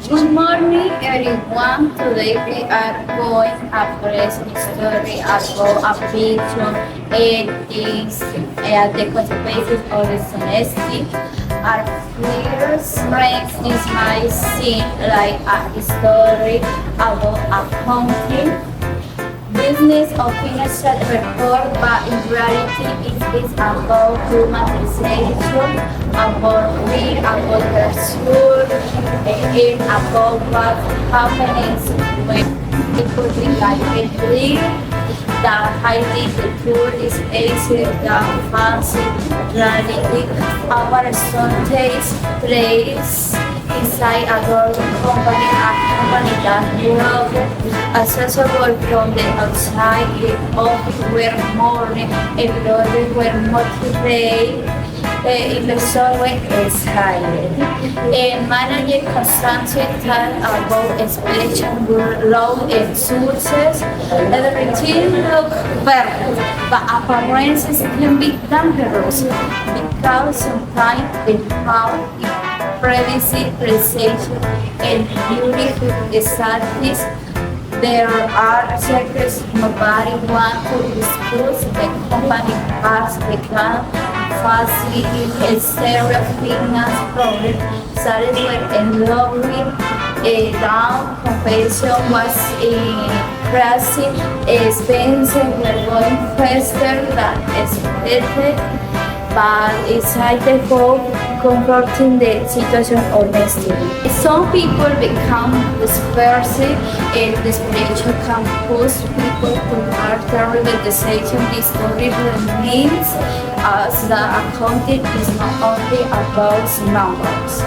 Good morning, everyone. Today we are going to present a story about addiction, ethics, and the consequences of dishonesty. Our first friends is my scene like a story about accounting, business or financial record, but in reality it is about humanization, about real, about pursuit, and about what happens when people regarding live. The highly secure is easier than fancy reality. Our son takes place inside a government company, a company that works accessible from the outside, the office where morning employees were motivated, inversor is higher. And manager constantly talk about expression, love and success. Everything look perfect, but appearances can be dangerous because sometimes they have privacy, precision, and beauty exactness. There are secrets nobody wants to disclose. The company has become facility a serious finance problem. Started with a lowering a down competition was increasing expenses were going faster than expected, but inside the hope comforting the situation honestly. Some people become dispersed and desperation can push people to make terrible decisions. This story remains as the accounting is not only about numbers.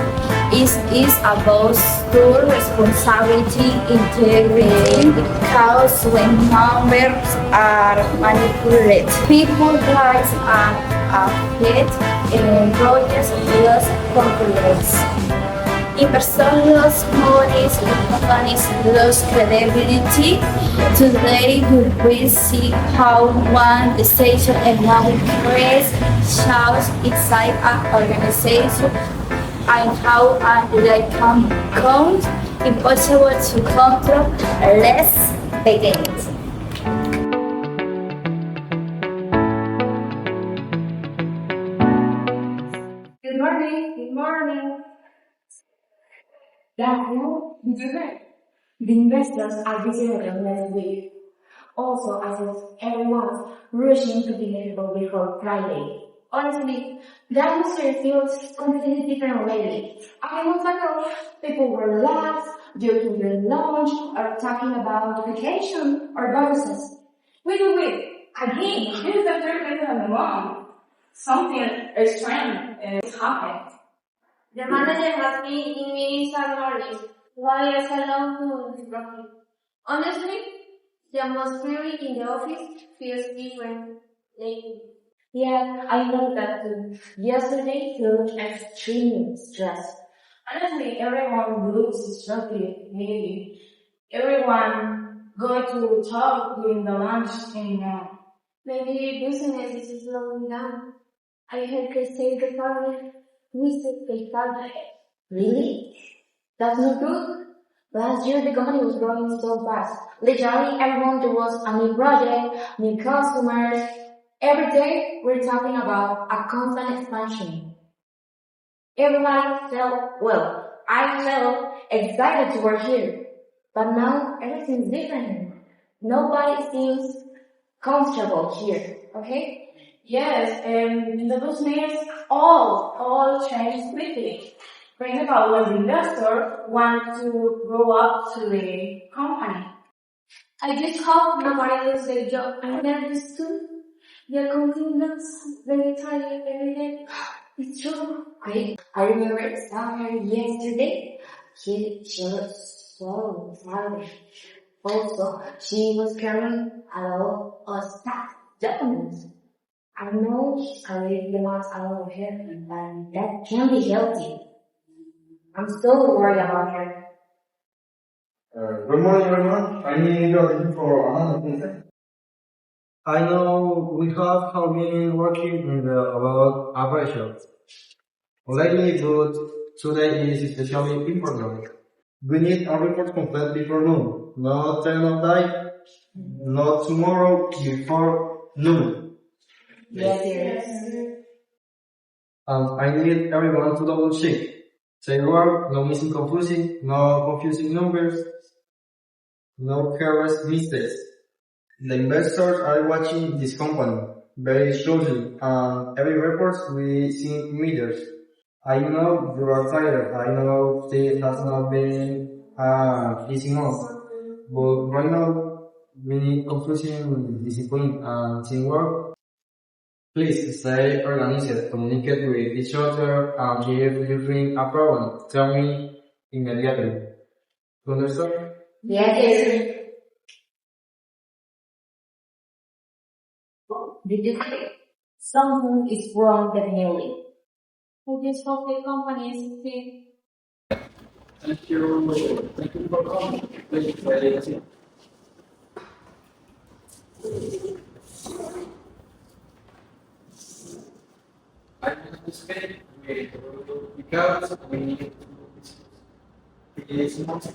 It is about true responsibility, integrity, because when numbers are manipulated, people's lives are affected and projects lose confidence. Investors lose money and companies lose credibility. Today we will see how one decision and one creates chaos inside an organization and how they can count impossible to control. Let's begin. Good morning. Good morning. Daniel, did you hear? The investors are visiting next week. Also, I said everyone's rushing to be available before Friday. Honestly, the atmosphere feels completely different already. A month ago, people were relaxed, joking during lunch, or talking about vacation or bonuses. Wait. Again, this is the third day in a month. Something strange is happening. The manager has been in meetings and mornings, while it's alone to profit. Honestly, the atmosphere in the office feels different lately. Yeah, I know that too. Yesterday felt extremely stressed. Honestly, everyone looks struggling, maybe. Everyone going to talk during the lunch and maybe business is slowing down. I heard they say the family visit the family. Really? That's not good. Last year the company was growing so fast. Literally everyone there was a new project, new customers. Every day we're talking about a constant expansion. Everybody felt well. I felt excited to work here. But now everything's different. Nobody seems comfortable here. Okay? Yes, and the business all changed quickly. For example, when the investor want to grow up to the company. I just hope nobody loses their job. I nervous too. The accounting looks very tired every day. It's true. Great. I remember saw her yesterday. She was so tired. Also, she was carrying a lot of staff documents. I know she's carrying the ones out of her, but that can't be healthy. I'm so worried about her. Good morning, everyone. I need your attention for another thing. I know we have been working in the about operations lately, but today is especially important. We need a report complete before noon. Not 10 of night, not tomorrow before noon. Yes, yes. And I need everyone to double check. Say word, no missing confusing, no confusing numbers, no careless mistakes. The investors are watching this company very closely, and every report we see meters. I know you are tired. I know this has not been easy month, but right now we need confusing discipline and teamwork. Please stay organized, communicate with each other, and if you think a problem, tell me immediately. You understand? Yes, yes. Did you say something is wrong definitely? I just hope the company is okay. Thank you. Thank you for coming. Please, I anticipate because we need to is most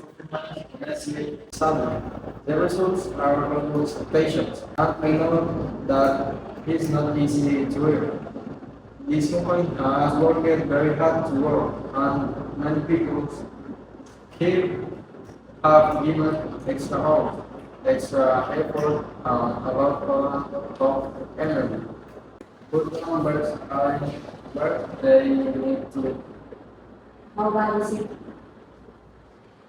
honestly sudden. The results are almost expectations. And I know that it's not easy to do. This company has worked very hard to work and many people here have given extra hours, extra effort, a lot of energy. Good numbers are where they need to How about is it?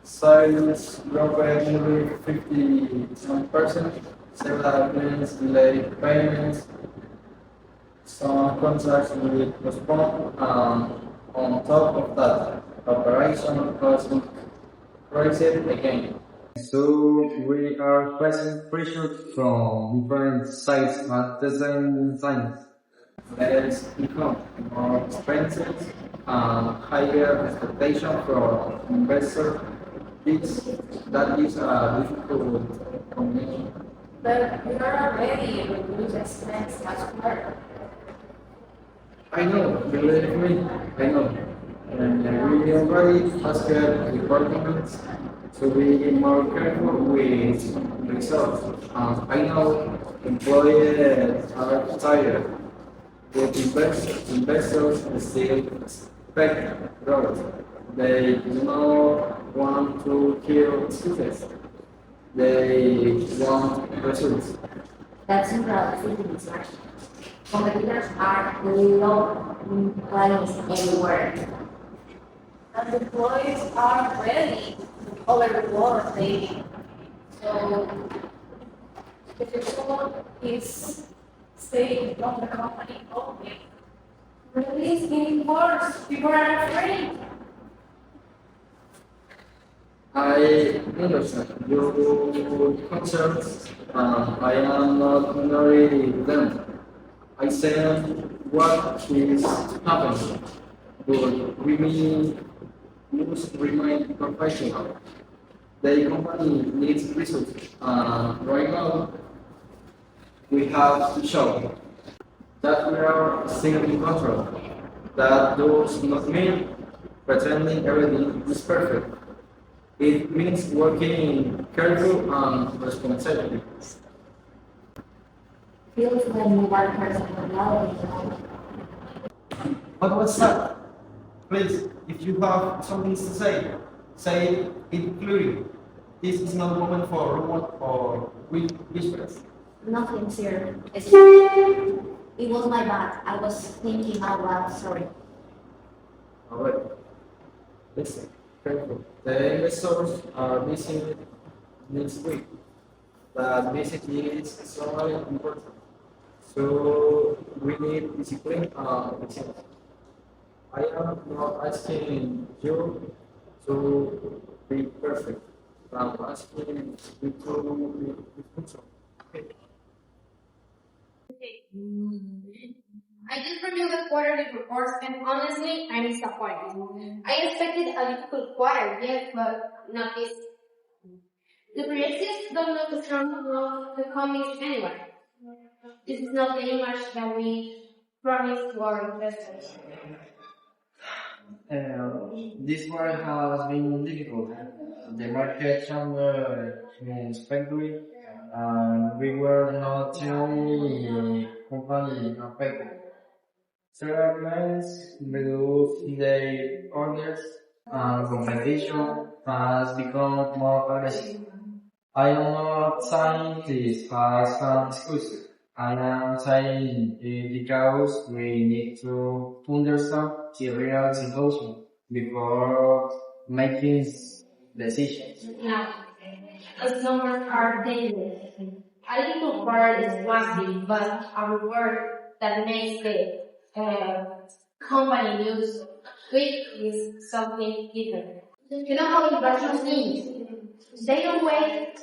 sales drop by nearly 50%, several clients delayed payments, some contracts will be postponed, and on top of that, operation costs increased again. So we are facing pressure from different sides at the same time. Less income, more expenses, and higher expectation from investors. That is a difficult combination. But we are already reduced expense much more. I know, believe me, I know. And we already asked the departments to be more careful with results. I know employees are tired, but investors still expect growth. They do not want to kill excuses. They want results. That's not fitness. Competitors are low clients everywhere. And the employees are ready over the world daily. So the result is staying from the company only. Really it's getting worse. People are afraid. I understand your concerns. I am not ignoring them. I said what is happening, but must remain professional. The company needs results, and right now we have to show that we are still in control. That does not mean pretending everything is perfect. It means working careful and responsibly. Feels when one person alone. What was that? Please, if you have something to say, say it clearly. This is not a moment for rumor or whispers. Nothing, sir. It was my bad. I was thinking out loud. Sorry. Alright, listen, careful. The investors are missing next week. That visit is so important. So we need discipline and patience. I am not asking you to be perfect. I'm asking you to be functional. Okay. I just reviewed the quarterly reports and honestly, I'm disappointed. I expected a difficult quarter, yes, but not this. The projections don't look strong enough to come in anywhere. This is not the image that we promised to our investors. This one has been difficult. the market changed unexpectedly, and we were not the only company affected. Several clients reduced their orders, and competition has become more aggressive. I am not saying this as an excuse. I am saying it because we need to understand the real situation before making decisions. Now, as numbers are dangerous. A little bird is plastic, but a reward that makes the company lose weight is something different. You know how inversions think? They don't wait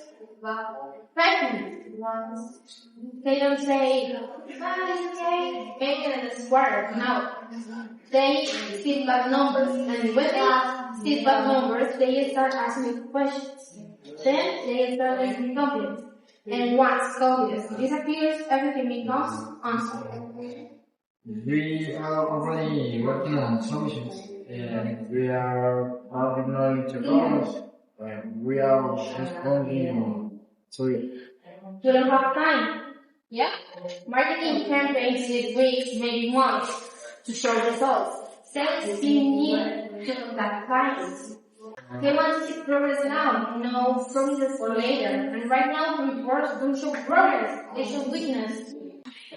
pregnant. They don't say, it's okay, maybe in this quarter. No. They see bad numbers, and when they see bad numbers, they start asking questions. Then they start losing confidence. And once confidence disappears, everything becomes uncertain. We are already working on solutions, and we are ignoring the problems, and we are responding to it. We don't have time. Yeah? Marketing campaigns need weeks, maybe months, to show results. Sales team need to contact clients. They want to see progress now, no promises for later. And right now, the reports don't show progress, they show weakness.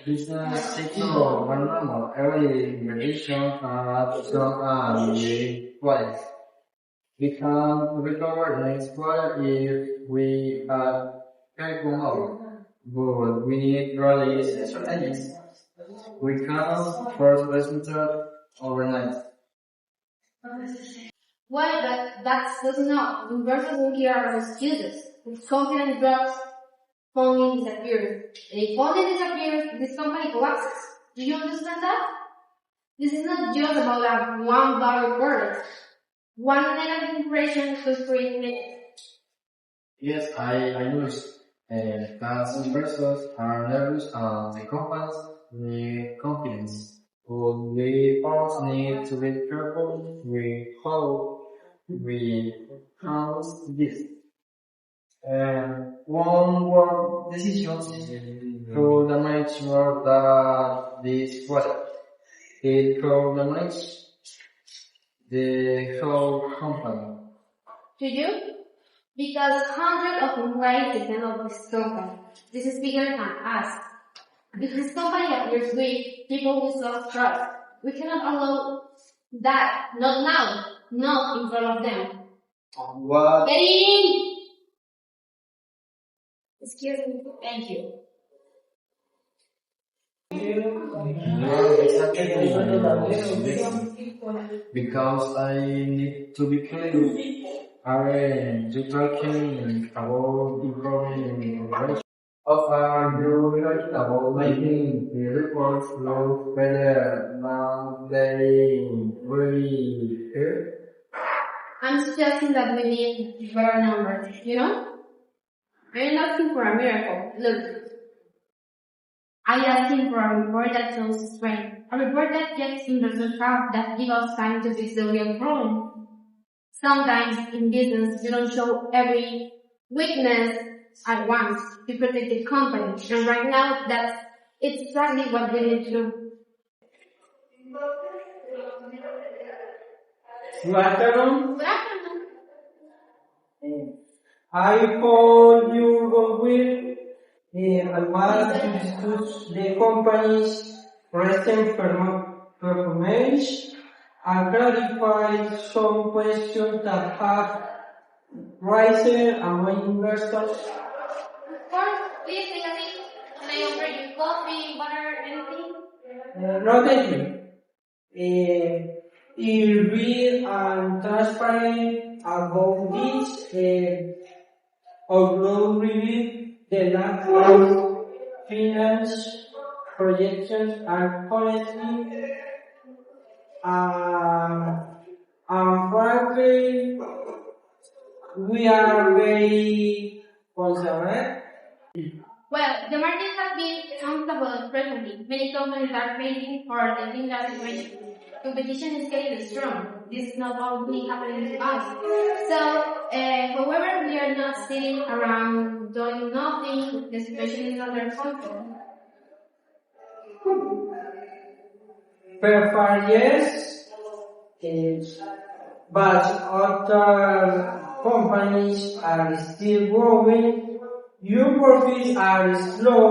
Business cycle one normal early revision as long as we twice. We can recover next quarter if we are careful now, but we need really strategies. We can't force results overnight. Well, but that's not enough. Investors don't hear our excuses. If confidence drops, funding disappears. And if funding disappears, this company collapses. Do you understand that? This is not just about a one bad word. One negative impression could create negative. Yes, I noticed. That investors are nervous and the companies need confidence. But we also need to be careful with how we handle this. One word decisions could damage more than this product. It could damage the whole company. To you? Because hundreds of employees depend on this company. This is bigger than us. If this company appears weak, people will lose trust. We cannot allow that. Not now. Not in front of them. What? Get in! Excuse me. Thank you. Because I need to be clear. Are you talking about improving knowledge? Or are you talking about making the reports look better than they really are? I'm suggesting that we need better numbers, you know? I'm not asking for a miracle. Look. I'm asking for a report that shows strength. A report that gets investors out, that gives us time to fix the real problem. Sometimes in business, you don't show every weakness at once to protect the company. And right now, that's exactly what we need to do. Good afternoon. Good afternoon. I called you Will. I want to discuss the company's recent performance and clarify some questions that have risen among investors. Of course, please take a seat. Can I offer you coffee, water, anything? Not anything. Real and transparent about this, although review the lack of finance projections and honestly, and frankly, we are very concerned. Well, the market has been uncomfortable presently. Many companies are facing or taking that situation. competition is getting strong. This is not only happening to us. So, however, we are not sitting around doing nothing. The situation is under control. Per far yes, but other companies are still growing. Your profits are slow.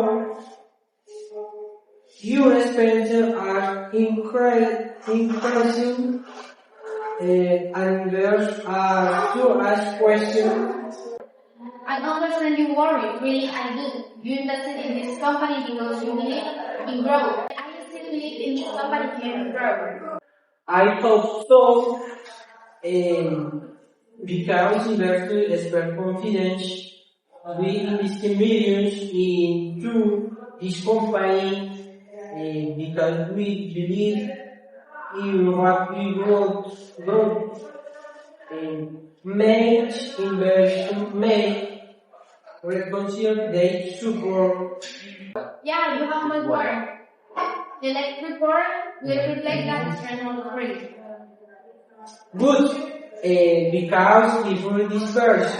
Your expenses are increasing, and there are to ask questions. I understand you worry, really I do. You invested in this company because you believe in growth. I still believe in this company can grow. I thought so, because investors expect confidence. We invested millions into this company because we believe in what we wrote. Make investment, make reconcile they support. Yeah, you have my word. The next report will reflect that strength on the grid. Good, because before this verse,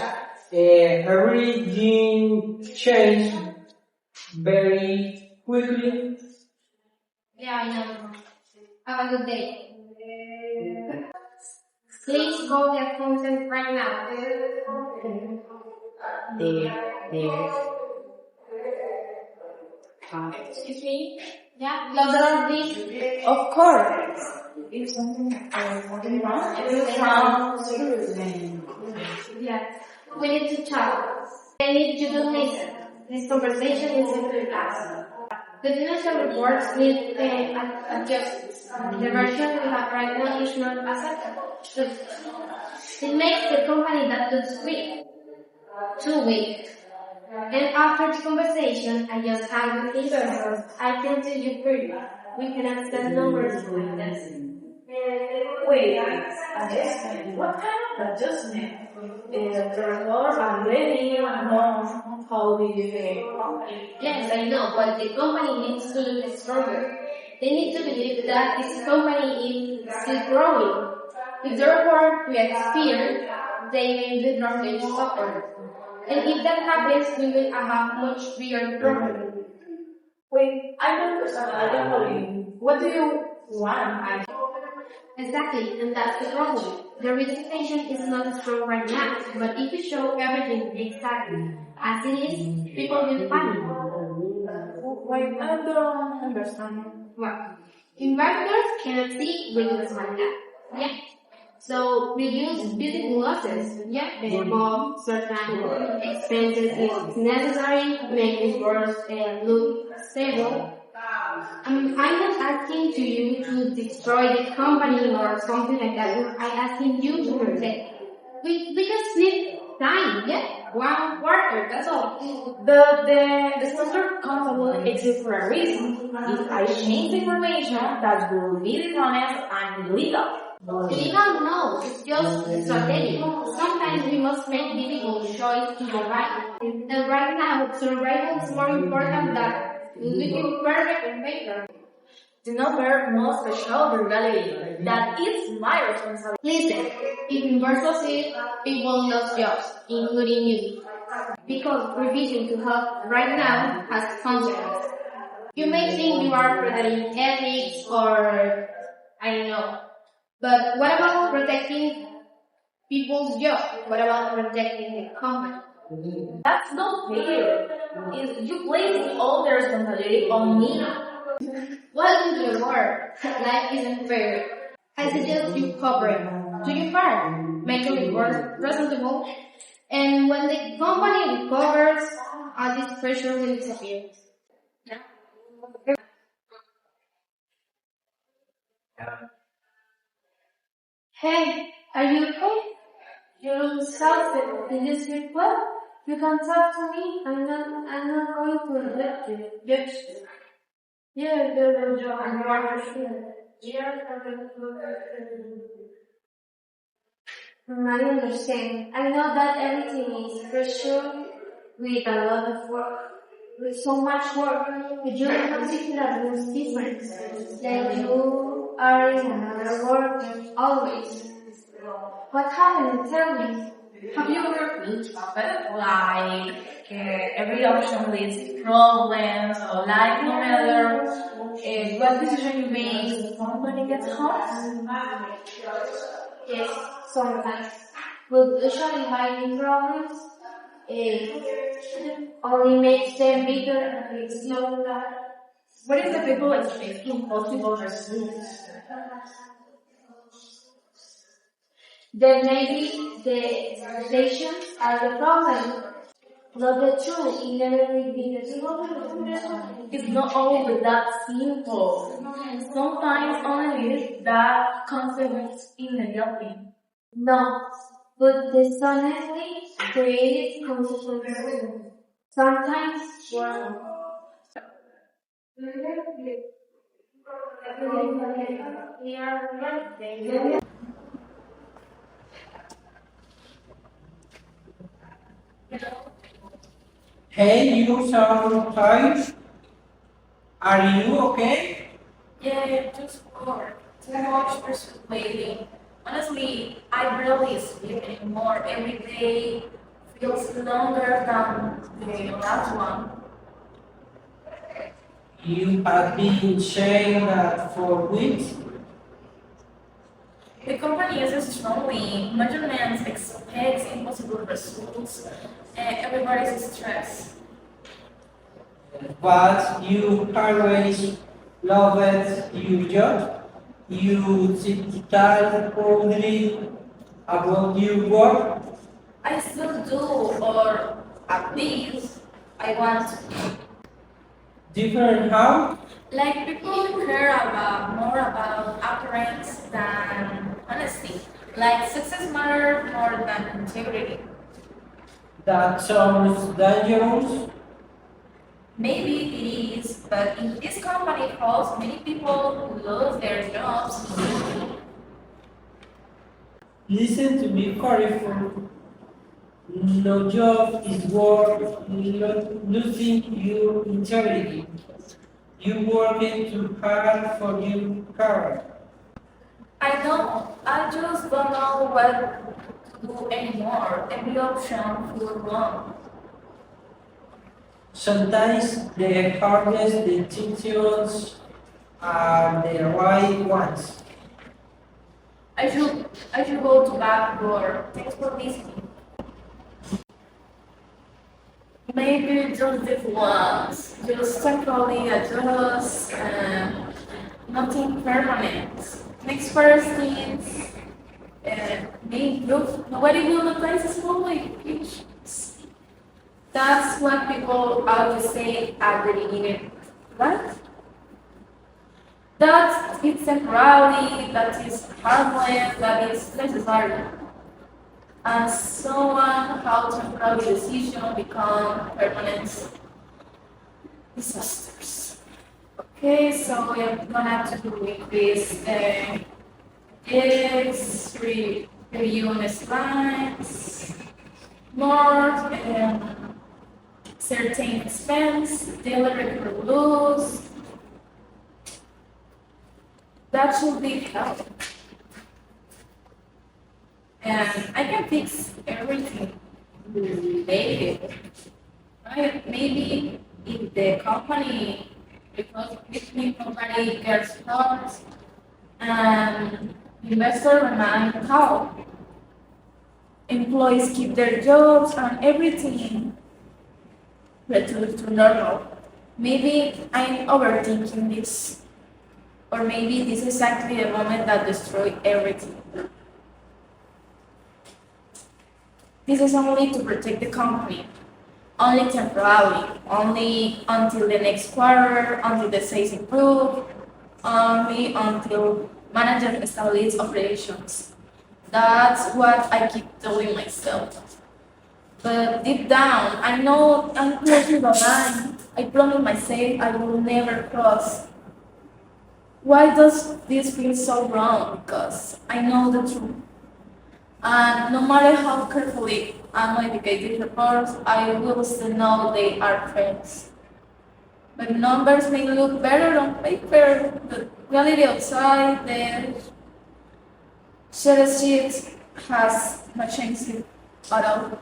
everything changed very quickly. Yeah, I know. Have a good day. Please go get content right now. Excuse me? Yeah, close the door, please. Of course. If something wrong, it will sound Yes, we need to talk. I need you to listen. This conversation is in class. The financial reports need adjustments. The version we have right now is not acceptable. It makes the company that looks weak, too weak. And after the conversation I just had with investors, I can tell you pretty well, we cannot set numbers like this. Wait, adjustment? What kind of adjustment? The report are ready or no? How do you think? Yes, I know, but the company needs to look stronger. They need to believe that this company is still growing. If the report reacts fear, they may withdraw their support. And if that happens, we will have much bigger problem. Wait, I don't understand. I don't know. What do you want? Exactly, and that's the problem. The representation is not strong right now, but if you show everything exactly as it is, people will panic. Wait, I don't understand. Well, investors cannot see results like that. Yeah. So reduce business losses. Yeah. Above certain expenses is necessary, make reports look stable. I'm not asking to you to destroy the company or something like that. I'm asking you to protect. We just need time, yeah? 1 quarter, that's all. The sponsor constantly exists for a reason. If I change the information, that will be dishonest and illegal. Illegal? No, it's just strategic. Sometimes we must make difficult choice to survive. And right now, survival is more important than looking perfect on paper. The number must show the reality. That is my responsibility. Listen, if investors see people lose jobs, including you, because refusing to help right now has consequences. You may think you are protecting ethics or, I don't know, but what about protecting people's jobs? What about protecting the company? That's not fair. If you place all the responsibility on me. Welcome to the world. Life isn't fair. I suggest you cooperate. Do your part. Make a report presentable. And when the company recovers, all this pressure will disappear. Hey, are you okay? You look exhausted. Did you sleep well? You can talk to me. I'm not going to let you judge you. Yeah, good job. I'm more sure. I understand. I know that everything is pressure with a lot of work. With so much work, but you consider that was different. Like you are in another worker always. What happened? Tell me. Have you ever felt trapped? Like every option leads to problems, or like no matter what decision you make, somebody gets hurt? Yes, sometimes. But usually finding problems only makes them bigger and slower. What if the people expect impossible results? Then maybe the expectations are the problem, not the truth. It never will be the truth. It's not always that simple. Sometimes only that consequence immediately. No, but dishonestly created consequences. Sometimes, Hey, you sound tired. Are you okay? Yeah, just work. Too much persuading. Honestly, I barely sleep anymore. Every day feels longer than the last one. You have been saying that for weeks. The company uses strongly. Management expects impossible results. Everybody's stressed. But you always loved your job. You tell proudly about your work. I still do, or at least I want to. Different how? Like people care about more about appearance than honesty. Like success matters more than integrity. That sounds dangerous. Maybe it is, but in this company calls many people lose their jobs. Listen to me carefully. No job is worth losing your integrity. You working too hard for your career. I know, I just don't know what to do anymore. Every option feels wrong. Sometimes the hardest decisions are the right ones. I should go to back door. Thanks for listening. Maybe just this once, just temporarily adjust, nothing permanent. Next first things, maybe nobody will replace a small vacations. That's what people always say at the beginning, right? That it's temporary, that is harmless, that is necessary. And so on how temporary decisions become permanent disasters. Okay, so we are gonna to do with this is review slides, more certain expense, daily regular rules. That should be helpful. And I can fix everything later, right? Maybe if the company, because if the company gets hurt, and investor remain how employees keep their jobs and everything returns to normal. Maybe I'm overthinking this, or maybe this is exactly the moment that destroys everything. This is only to protect the company, only temporarily, only until the next quarter, until the sales improve, only until manager establishes operations. That's what I keep telling myself. But deep down, I know I'm crossing the line. I promise myself I will never cross. Why does this feel so wrong? Because I know the truth. And no matter how carefully I navigate these reports, I will still know they are friends. The numbers may look better on paper, but reality outside the sheet has not changed it at all.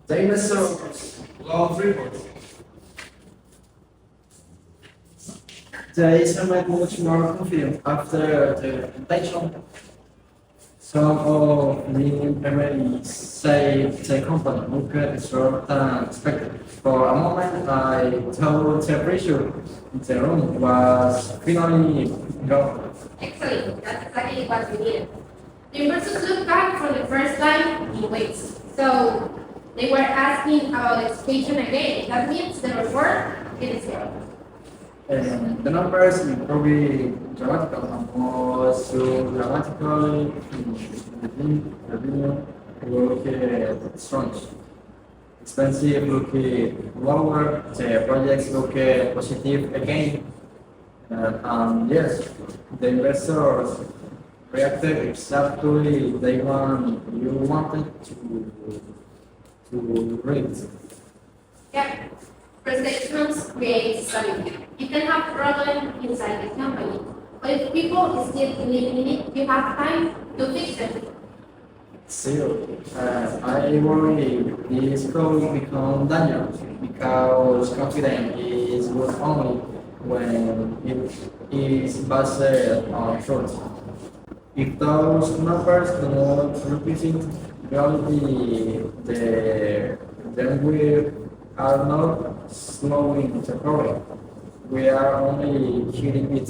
Dinosaurs love rivers. The Asian made much more confident after the invasion. Some of the employees say the company moved slower than expected. For a moment, I thought the pressure in the room was finally gone. Excellent, that's exactly what we needed. The investors looked back for the first time in weeks. So they were asking about education again. That means the report is zero. The numbers improved dramatically and was so dramatically revenue looked strong. Expensive looked lower, the projects looked positive again. Yes, the investors reacted exactly the one you wanted to read. Yeah. Perceptions create stability. You can have problems inside the company, but if people still believe in it, you have time to fix them. Still, I worry this could become dangerous because confidence is good only when it is based on truth. If those numbers do not represent reality, then we are not slowing the progress. We are only hitting it.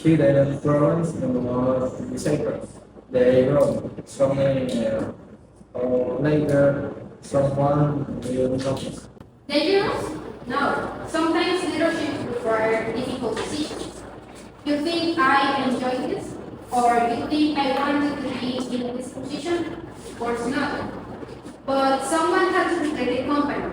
Hidden problems do not disappear. They grow. Sooner or later, someone will notice. Dangerous? No. Sometimes leadership requires difficult decisions. You think I enjoy this? Or you think I wanted to be in this position? Of course not. But someone has to protect the company.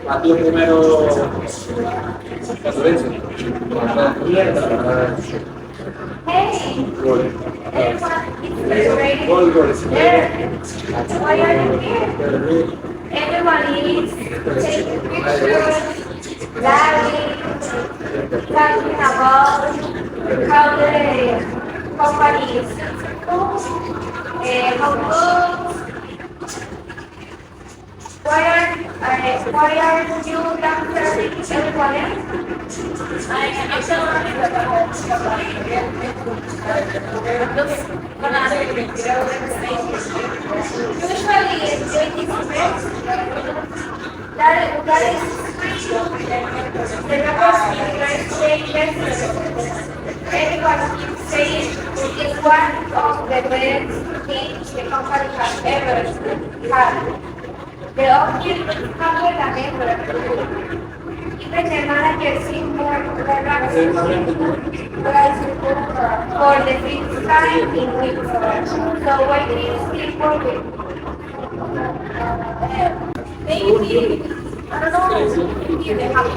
A tu primero Lorenzo. Hey, Gol. everyone is ready. Gol, gol. There. Why are you here? Everyone is taking pictures, laughing, talking about how the company is how good. Why are you dancing everyone else? Usually enjoy this event. That is the numbers say yes. Everyone keeps saying it's one of the best things the company has ever had. The object is stronger than ever. Even the manager seems more relaxed for the fifth time in weeks. So why do you still working? Maybe, I don't know, maybe they have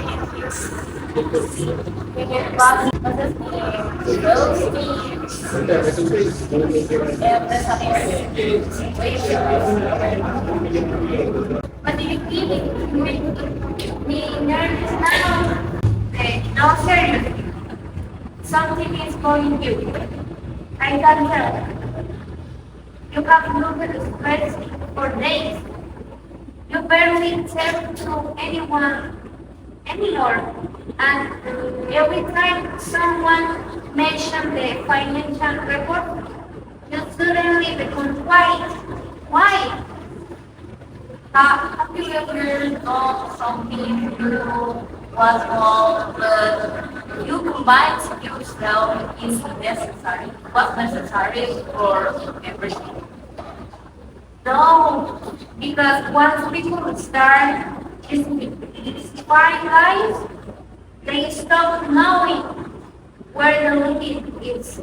But do you feel it? Being nervous now? No, seriously. Something is going you. I can tell. You have looked stressed for days. You barely tell to anyone anymore. And every time someone mentions the financial report, you suddenly become quiet. Why? Have you ever done something you was wrong, but you convince yourself is necessary, was necessary for everything? No, because once people start It's why guys, they stop knowing where the limit is.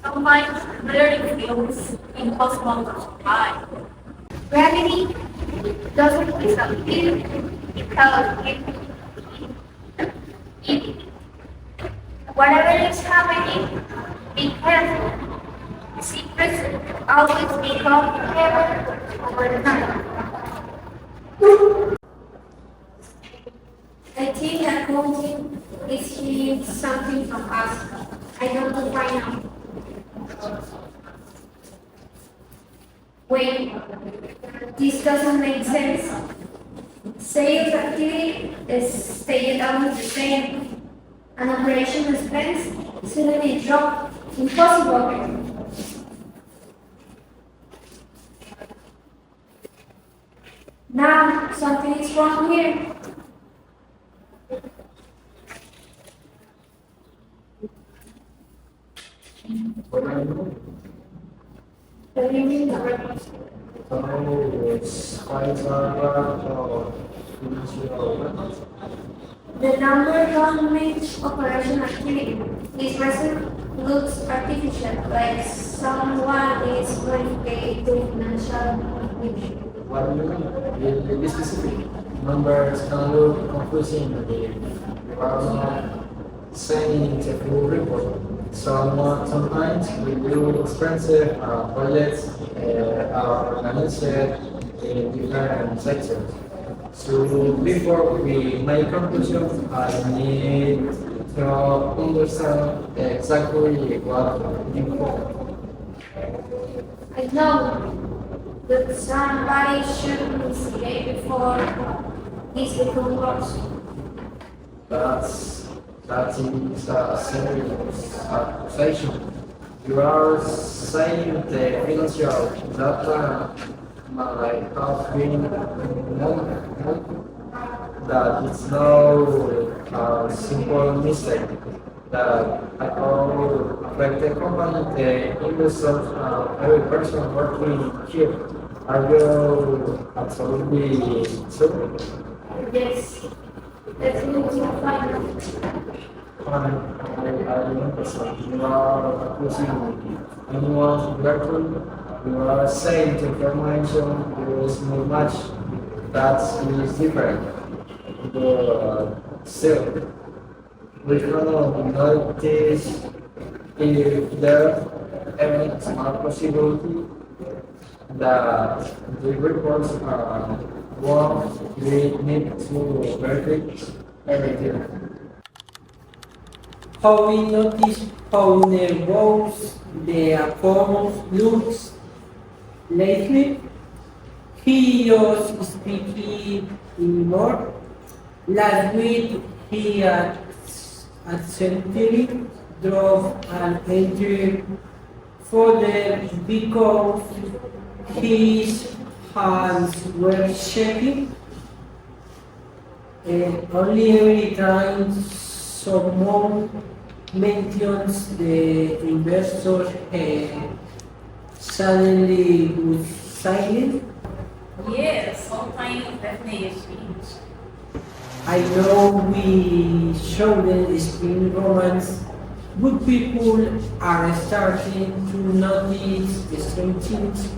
Sometimes learning feels impossible to survive. Gravity doesn't disappear because it whatever is happening, be careful. Secrets always become clearer over time. I think that coaching is hearing something from us. I don't know right now. Wait, this doesn't make sense. Sales activity is staying almost the same. An operation expense suddenly dropped. Impossible. Now something is wrong here. What do you mean? The number don't match operation activity. This reason looks artificial, like someone is manipulating financial information. What do you mean? Be specific. Numbers can look confusing if you are not saying it's a full report. Sometimes we do expensive projects are organized in different sectors. So before we make conclusion, I need to understand exactly what you want. I know that somebody should investigate before this becomes worse. That is a serious accusation. You are saying the financial data might have been that it's no simple mistake that could affect the company, the investors, every person working here. Are you absolutely sure? Yes, let's move to the final. I understand. You are accusing anyone directly. You are saying the information there is not much that is different. But still, we cannot notice if there any small possibility that the reports are wrong. We need to verify everything. How we notice how nervous the performance looks lately. He just speaking more. Last week he accidentally drove an entry folder because his hands were shaking. Only every time someone mentions the investors suddenly goes silent. Yes, sometimes definitely change. I know we shouldn't screen romance, but people are starting to notice the strange things.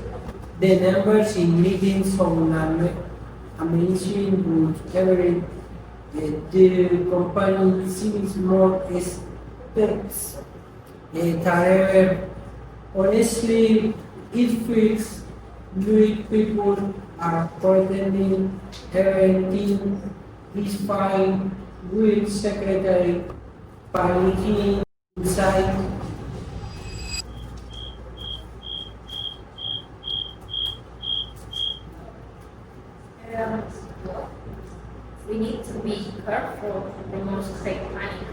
The numbers in meetings sound amazing, but the company seems more expects however, honestly, it feels like people are pretending everything is fine with secretary panicking inside. Um, we need to be careful to demonstrate panic.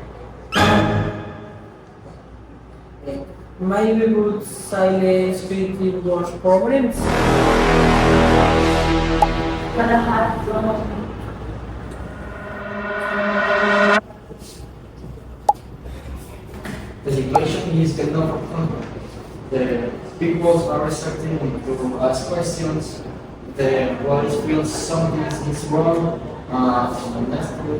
Maybe would silence creating worse problems. But I have wrong. The situation is getting out of control. The people are starting to ask questions the employees feel something is wrong, honestly,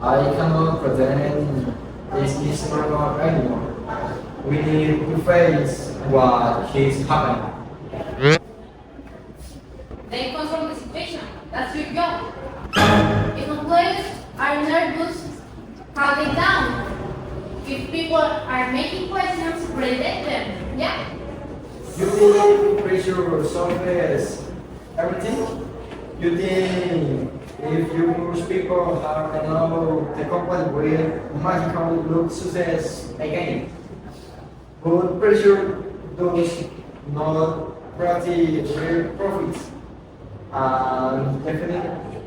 I cannot pretend this is normal anymore. We need to face what is happening. Then control the situation. That's your job. If employees are nervous, calm it down. If people are making questions, protect them. Yeah? You think pressure solves everything? You think if you push people hard enough, the company will magically look success again? But pressure does not practice real profits and definitely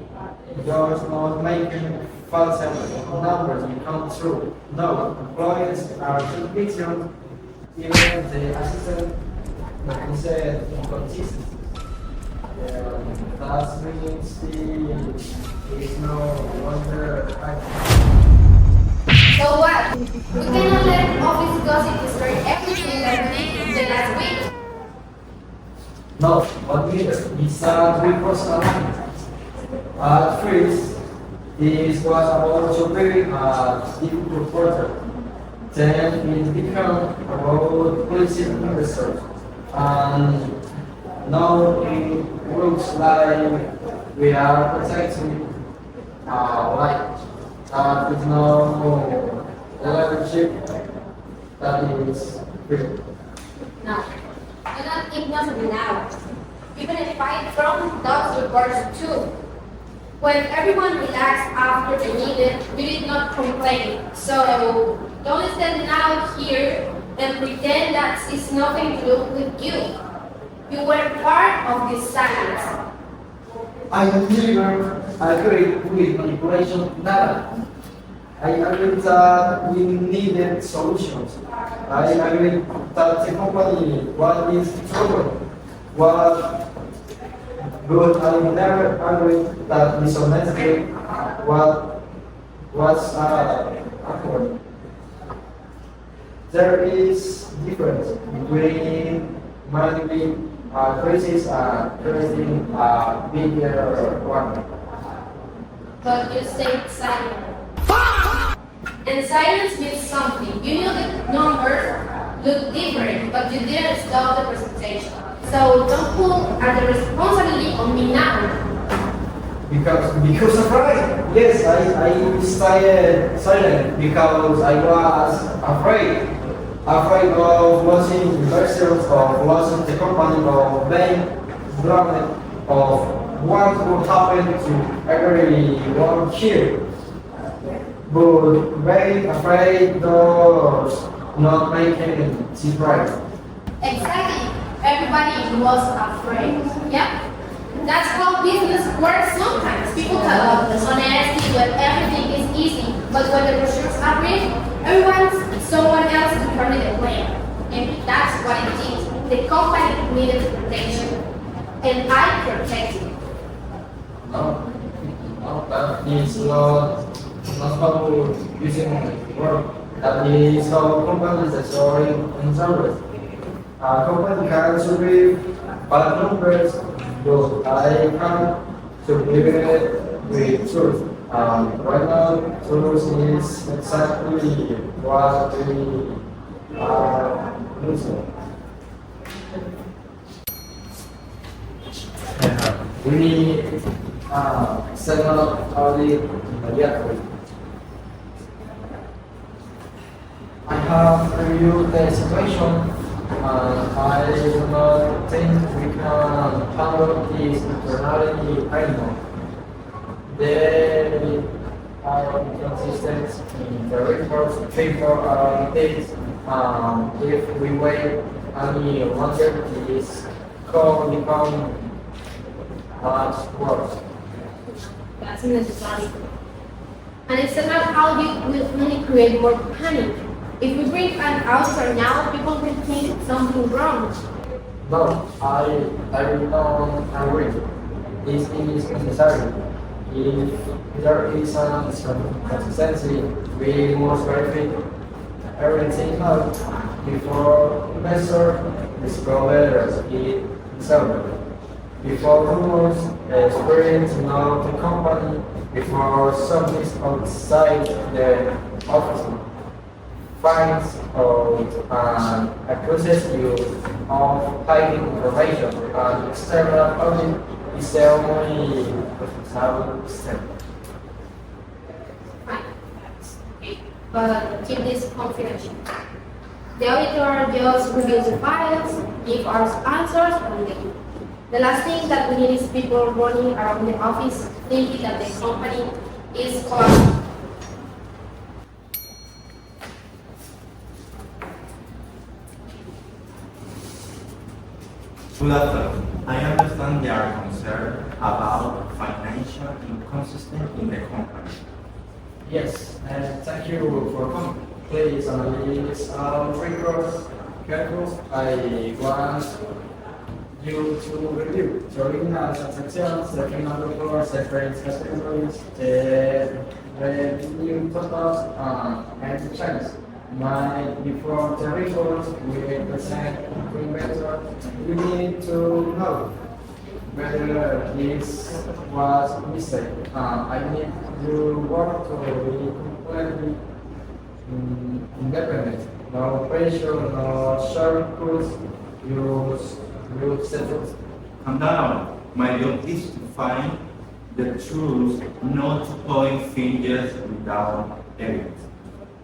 does not make false numbers become true. No, employees are too picture, even the assistant said inconsistent. That means the is no longer active. So what? We cannot let office gossip destroy everything that we did in the last week. No, not either. It's a big personality. At first, this was about shopping a difficult quarter. Then it became about policing investors. And now it looks like we are protecting our life. That is no leadership that is real. No. Do not ignore me now. Even if I from those reports too. When everyone relaxed after the meeting, we did not complain. So don't stand out here and pretend that it's nothing to do with you. You were part of this silence. I never agree with manipulation data. I agree that we needed solutions. I agree that the company was in trouble. But I never agree that dishonesty was awkward. There is difference between managing a crisis and creating a bigger one. But you stayed silent. And silence means something. You knew the numbers looked different, but you didn't stop the presentation. So don't put the responsibility on me now. Because of pride. Yes, I stayed silent because I was afraid. Afraid of losing investors, of losing the company, of being blamed, of what would happen to everyone here. But being afraid does not make it right. Exactly. Everybody was afraid. Yeah? That's how business works sometimes. People talk about honesty when everything is easy, but when the brochures are real, someone else to turn it away. And that's what it is. The company needed protection. And I protected it. No, that is not how using work. That is how companies destroy in service. A company can survive bad numbers, but I can survive with truth. Right now, truth is exactly what we are losing. We need set up audit immediately. I have reviewed the situation. I do not think we can handle this internally anymore. They are inconsistent in the reports, paper are dates. If we wait any longer, this could become much worse. That's necessary. And it's not how you will only create more panic. If we bring an auditor now, people will think something wrong. No, I don't agree. This is necessary. If there is some consistency, we must verify everything out before investor discover it itself. before rumors spread to the company, before subjects outside the office finds out and accuses you of hiding information, and external audit is the only responsible step. Fine. Okay. But keep this confidential. The auditor just reviews the files, give us answers, and leave. The last thing that we need is people running around the office thinking that the company is collapsing. Good afternoon. I understand they are concerned about financial inconsistency in the company. Yes, and thank you for coming. Please analyze all records carefully. I want you to review the original transactions, the final reports, the trade categories, the revenue totals, and the changes. Before the report we present to investors, we need to know whether this was a mistake. I need your work to be completely independent. No pressure, no shortcuts. You settle. Calm down. My job is to find the truth, not to point fingers without evidence.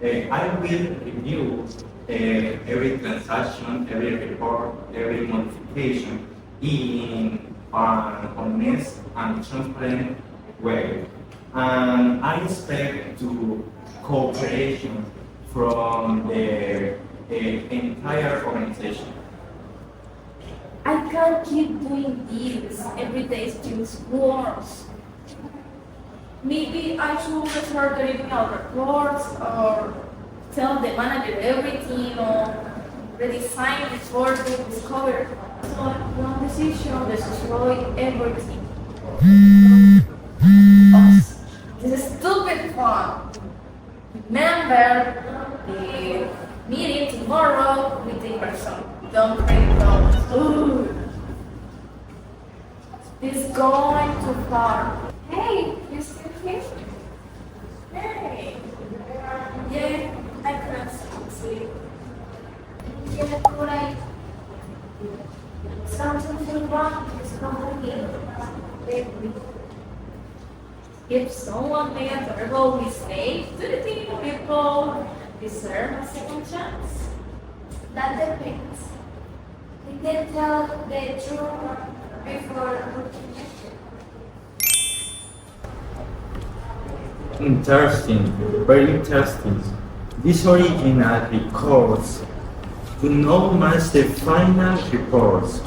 I will review every transaction, every report, every modification in an honest and transparent way. And I expect to cooperation from the entire organization. I can't keep doing this. Every day is just worse. Maybe I should start delivering out reports or tell the manager everything or redesign the source they discovered. So one decision destroy everything. Oh, this is stupid fun. Remember the meeting tomorrow with the person. Don't break those. Ooh. This is going too far. Hey, you still here? Hey. Yeah, I couldn't sleep. Yeah, could I? Something wrong with this company. If someone made a terrible mistake, do you think people deserve a second chance? That depends. We can tell the truth before looking at it. Interesting, very interesting. These original records do not match the final reports.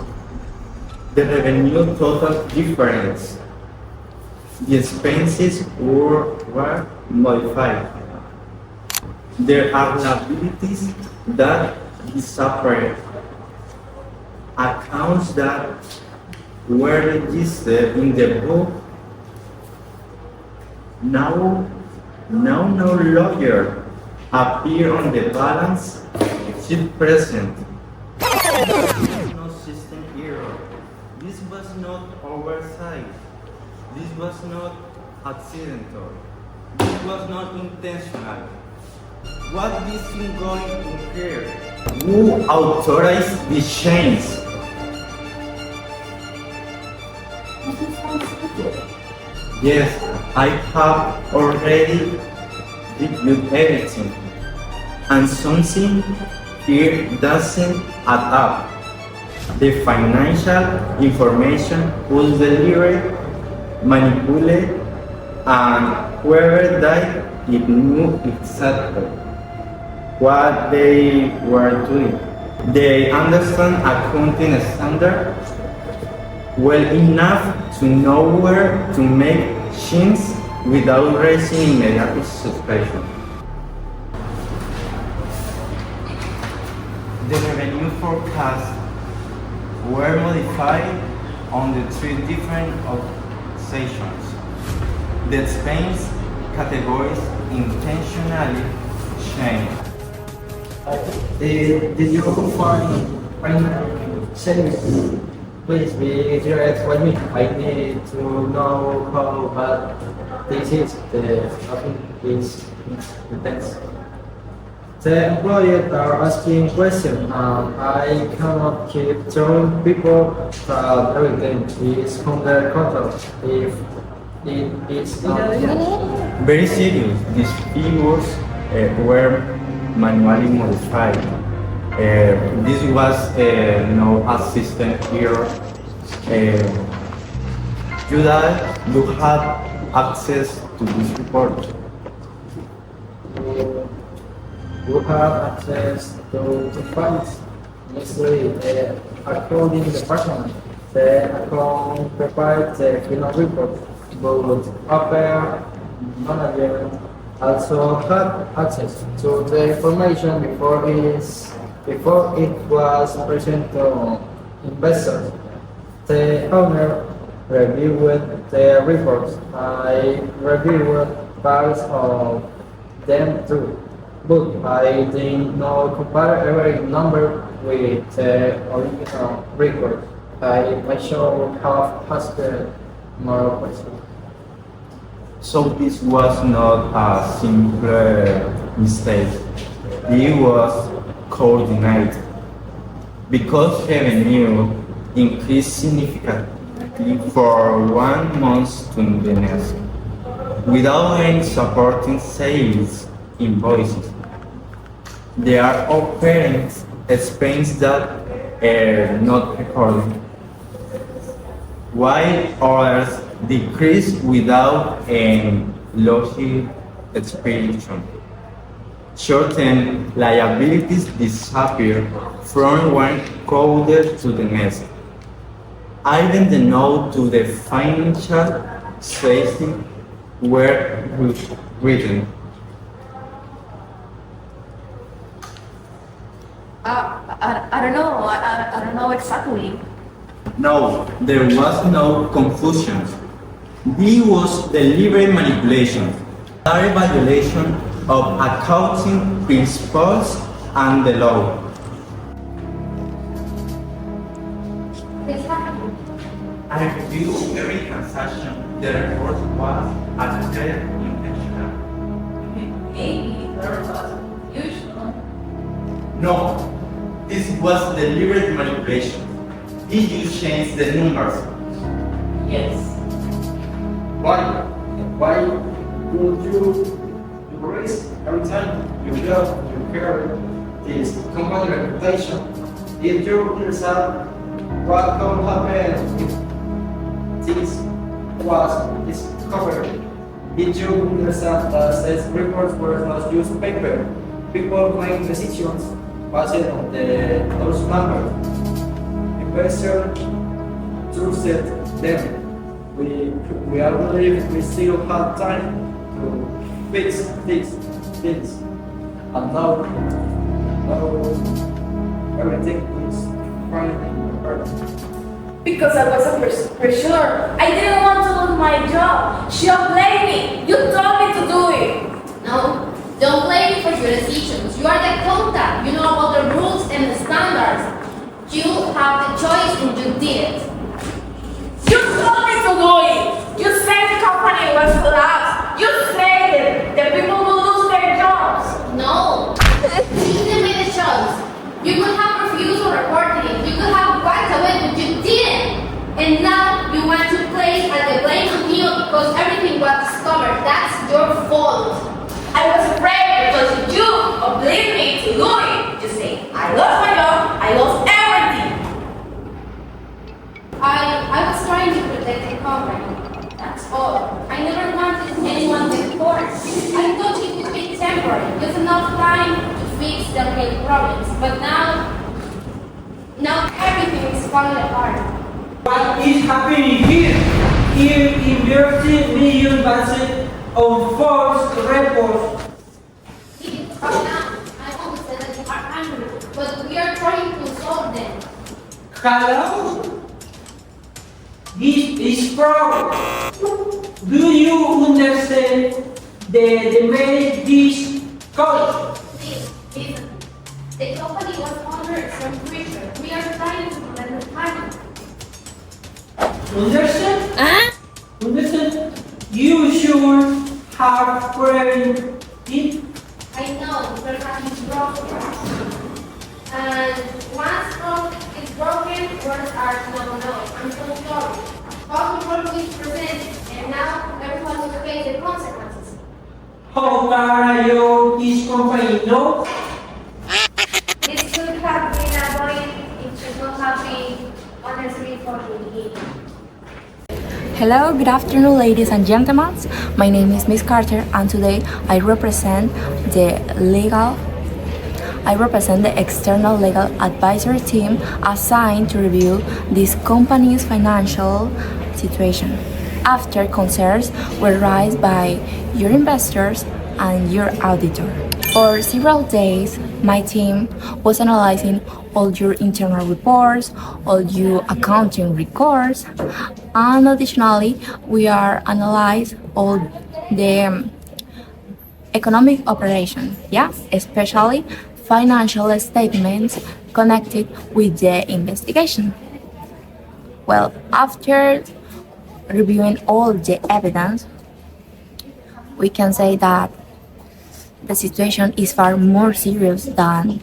The revenue total difference. The expenses were modified. There are liabilities that disappear. Accounts that were registered in the book now no longer appear on the balance sheet present. No system error. This was not oversight. This was not accidental. This was not intentional. What is going on here? Who authorized these changes? Yes, I have already reviewed everything, and something here doesn't add up. The financial information was delivered, manipulated, and whoever died, it knew exactly what they were doing. They understand accounting standard well enough to know where to make changes without raising immediate suspicion. The revenue forecasts were modified on the three different sessions. The expense categories intentionally changed. Did you find savings? Please be direct with me. I need to know how bad this is. The topic is intense. The employees are asking questions and I cannot keep telling people that everything is under control if it is not. Very serious. These figures were manually modified. This was no assistant here. You have access to this report. You have access to files. Necessary, according to the department, the account prepared the final report, but upper management also had access to the information before it was presented to investors. The owner reviewed the reports. I reviewed parts of them too, but I did not compare every number with the original report. I should have asked more questions. So this was not a simple mistake. It was coordinated because revenue increased significantly for 1 month to the next without any supporting sales invoices. There are operating expenses that are not recorded, while others decrease without any logic explanation. Short-term liabilities disappear from one quarter to the next. Even the note to the financial statement were written. I don't know. I don't know exactly. No, there was no confusion. This was deliberate manipulation, a violation of accounting principles and the law. I reviewed every transaction. The report was adjusted intentional. Maybe there was confusion. No, this was deliberate manipulation. Did you change the numbers? Yes. Why? Why would you raise every time you feel you carry this company reputation? If you understand what could happen if this was discovered, did you understand that sales reports were not just paper? People make decisions based on those numbers. Investors trusted them. We are believe we still have time to fix these things. And now everything is fine in the earth. Because I wasn't for sure. I didn't want to lose my job. She blamed me. You told me to do it. No, don't blame me for your decisions. You are the accountant. You know about the rules and the standards. You have the choice and you did it. You told me to do it. You said the company was collapsed. You said that people will lose their jobs. No, you didn't make the choice. You could have refused or reported it. You could have walked away, but you didn't. And now you want to place the blame on you because everything was discovered. That's your fault. I was afraid because you obliged me to do it. You say, I lost my job. I lost everything. I was trying to protect the company. That's all. I never wanted anyone to report. I thought it would be temporary, just enough time to fix the real problems. But now everything is falling apart. What is happening here? Here inverted million based on false reports. Please, calm down. I understand that you are angry, but we are trying to solve them. Hello? This is fraud. Do you understand the damage this caused? Please, listen. The company was under some pressure. We are trying to prevent the panic. Understand? Understand? You should have read it. I know, but it's broken. And once it's broken, words are no. I'm so sorry. All the work is presented, and now everyone will face the consequences. How can you this company know? This could have been avoided. It should not have been honestly for the beginning. Hello, good afternoon, ladies and gentlemen. My name is Miss Carter, and today I represent the external legal advisory team assigned to review this company's financial situation after concerns were raised by your investors and your auditor. For several days, my team was analyzing all your internal reports, all your accounting records, and additionally, we are analyzing all the economic operation, especially financial statements connected with the investigation. Well, after reviewing all the evidence, we can say that the situation is far more serious than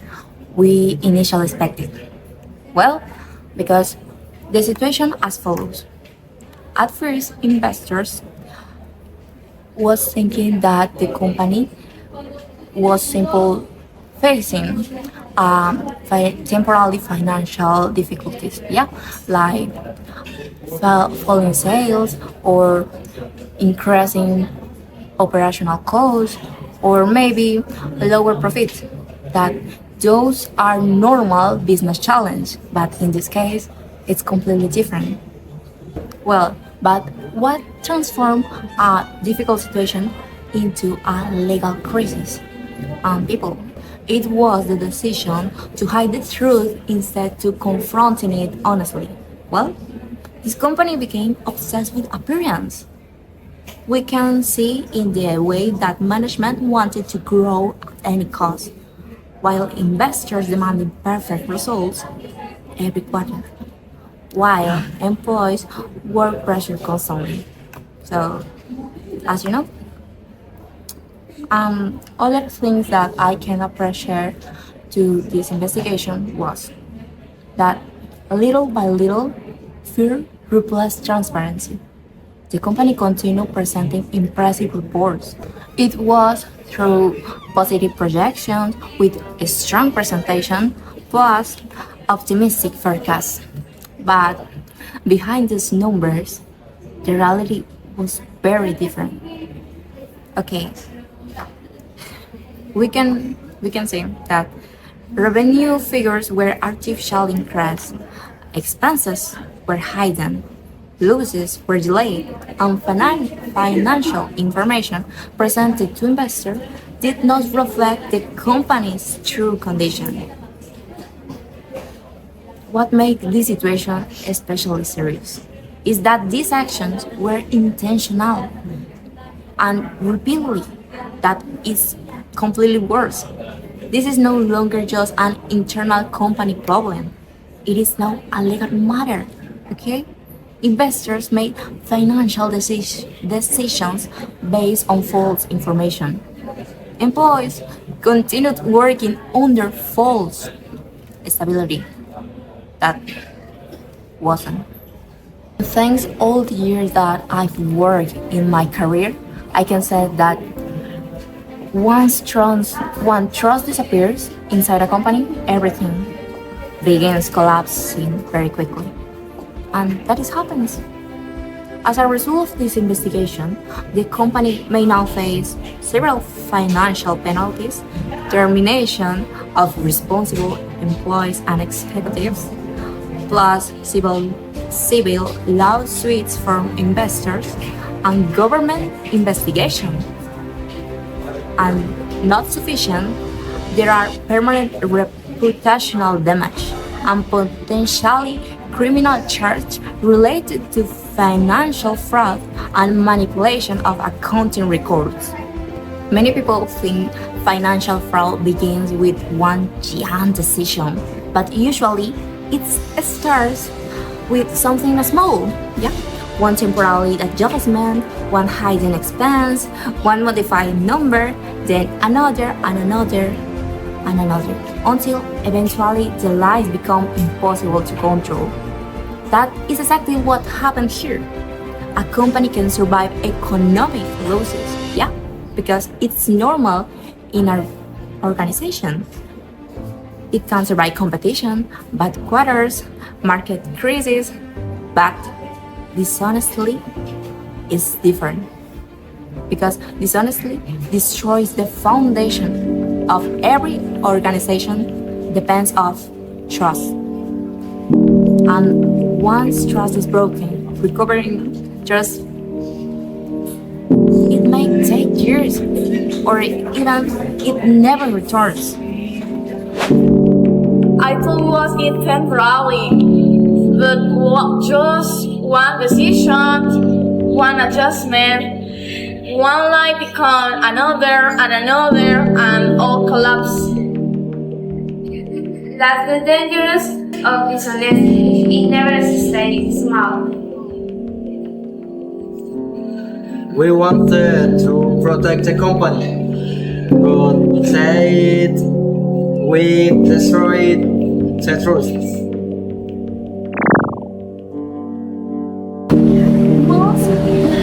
we initially expected. Well, because the situation as follows. At first, investors was thinking that the company was simply facing temporary financial difficulties, like falling sales or increasing operational costs or maybe lower profits. That those are normal business challenge, but in this case, it's completely different. Well, but what transformed a difficult situation into a legal crisis? People, it was the decision to hide the truth instead to confronting it honestly. Well, this company became obsessed with appearance. We can see in the way that management wanted to grow at any cost, while investors demanded perfect results every quarter, while employees were pressured constantly. So, as you know, other things that I can appreciate to this investigation was that little by little, fear replaced transparency. The company continued presenting impressive reports. It was through positive projections with a strong presentation plus optimistic forecasts. But behind these numbers, the reality was very different. Okay, we can say that revenue figures were artificially increased, expenses were hidden, losses were delayed, and financial information presented to investors did not reflect the company's true condition. What made this situation especially serious is that these actions were intentional and repeatedly. That is completely worse. This is no longer just an internal company problem. It is now a legal matter, okay? Investors made financial decisions based on false information. Employees continued working under false stability. That wasn't. Thanks all the years that I've worked in my career, I can say that once trust disappears inside a company, everything begins collapsing very quickly. And that is happens. As a result of this investigation, the company may now face several financial penalties, termination of responsible employees and executives, plus civil lawsuits from investors and government investigation. And not sufficient, there are permanent reputational damage and potentially criminal charges related to financial fraud and manipulation of accounting records. Many people think financial fraud begins with one giant decision, but usually it starts with something small, yeah? One temporary adjustment, one hidden expense, one modified number, then another and another and another, until eventually the lies become impossible to control. That is exactly what happened here. A company can survive economic losses, yeah, because it's normal in our organization. It can survive competition, bad quarters, market crisis, but dishonestly is different. Because dishonesty destroys the foundation of every organization depends of trust. And once trust is broken, recovering trust it may take years or even it never returns. I thought was it temporary, but just one decision, one adjustment, one lie become another and another and all collapse. That's the dangerous of dishonesty. It never stays small. We wanted to protect the company, but said we destroyed the trust. Months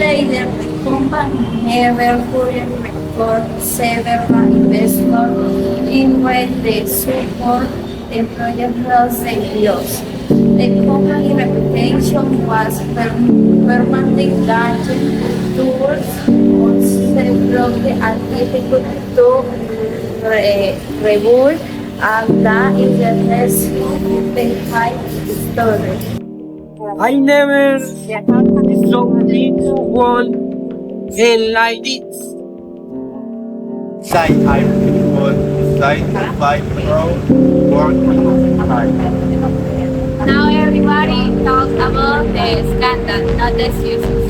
later, the company never could record several investors in which they support the project lost they lost. The company reputation was permanently damaged towards severely and difficult to rebuild, and that is the next behind the story. I never saw anyone like this. Say I would say by pro working hard. Now everybody talks about the scandal, not the success.